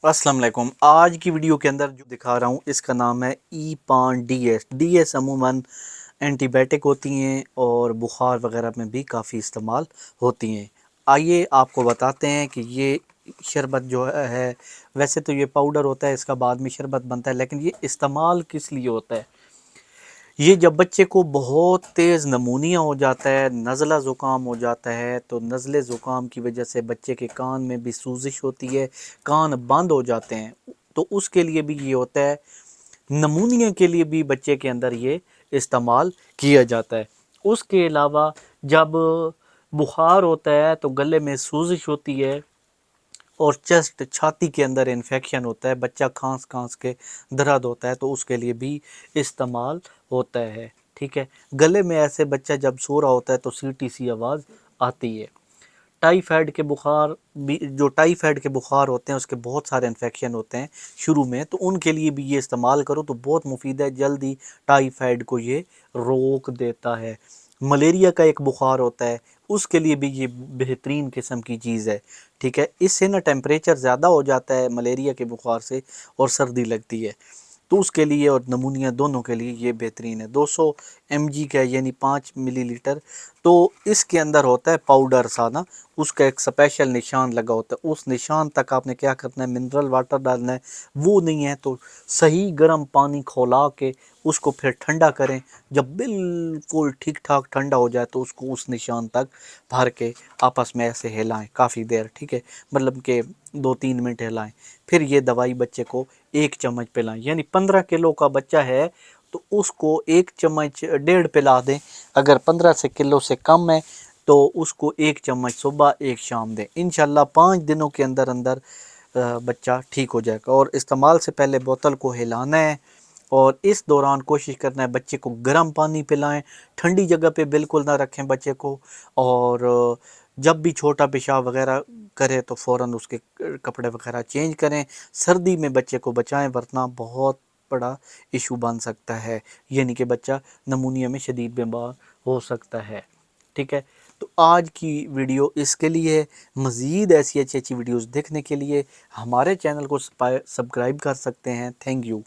अस्सलाम वालेकुम। आज की वीडियो के अंदर जो दिखा रहा हूँ इसका नाम है ई-पान-डी-एस। डी-एस अमूमन एंटीबायोटिक होती हैं और बुखार वगैरह में भी काफ़ी इस्तेमाल होती हैं। आइए आपको बताते हैं कि ये शरबत जो है वैसे तो ये पाउडर होता है, इसका बाद में शरबत बनता है, लेकिन ये इस्तेमाल किस लिए होता है। ये जब बच्चे को बहुत तेज़ नमूनिया हो जाता है, नज़ला ज़ुकाम हो जाता है, तो नज़ले ज़ुकाम की वजह से बच्चे के कान में भी सूजिश होती है, कान बंद हो जाते हैं, तो उसके लिए भी ये होता है। नमूनिया के लिए भी बच्चे के अंदर ये इस्तेमाल किया जाता है। उसके अलावा जब बुखार होता है तो गले में सूजिश होती है और चेस्ट छाती के अंदर इन्फेक्शन होता है, बच्चा खांस खांस के दर्द होता है, तो उसके लिए भी इस्तेमाल होता है। ठीक है, गले में ऐसे बच्चा जब सो रहा होता है तो सीटी सी आवाज़ आती है। टाइफाइड के बुखार भी, जो टाइफाइड के बुखार होते हैं उसके बहुत सारे इन्फेक्शन होते हैं शुरू में, तो उनके लिए भी ये इस्तेमाल करो तो बहुत मुफीद है, जल्दी टाइफाइड को ये रोक देता है। मलेरिया का एक बुखार होता है, उसके लिए भी ये बेहतरीन किस्म की चीज़ है। ठीक है, इससे ना टेम्परेचर ज़्यादा हो जाता है मलेरिया के बुखार से और सर्दी लगती है, तो उसके लिए और नमूनिया दोनों के लिए ये बेहतरीन है। 200 mg का है, यानी 5 मिलीलीटर। तो इसके अंदर होता है पाउडर सा ना, उसका एक स्पेशल निशान लगा होता है, उस निशान तक आपने क्या करना है, मिनरल वाटर डालना है। वो नहीं है तो सही गर्म पानी खौला के उसको फिर ठंडा करें। जब बिल्कुल ठीक ठाक ठंडा हो जाए तो उसको उस निशान तक भर के आपस में ऐसे हिलाएं काफ़ी देर। ठीक है, मतलब कि 2-3 मिनट हिलाएं। फिर ये दवाई बच्चे को 1 चम्मच पिलाएं, यानी 15 किलो का बच्चा है तो उसको 1 चम्मच डेढ़ पिला दें। अगर 15 से किलो से कम है तो उसको 1 चम्मच सुबह 1 शाम दें। इंशाल्लाह 5 दिनों के अंदर अंदर बच्चा ठीक हो जाएगा। और इस्तेमाल से पहले बोतल को हिलाना है और इस दौरान कोशिश करना है बच्चे को गर्म पानी पिलाएं, ठंडी जगह पे बिल्कुल ना रखें बच्चे को। और जब भी छोटा पेशाब वगैरह करे तो फ़ौरन उसके कपड़े वगैरह चेंज करें। सर्दी में बच्चे को बचाएं, वरना बहुत बड़ा इशू बन सकता है, यानी कि बच्चा नमूनिया में शदीद बीमार हो सकता है। ठीक है, तो आज की वीडियो इसके लिए है। मज़ीद ऐसी अच्छी अच्छी वीडियोस देखने के लिए हमारे चैनल को सब्सक्राइब कर सकते हैं। Thank you.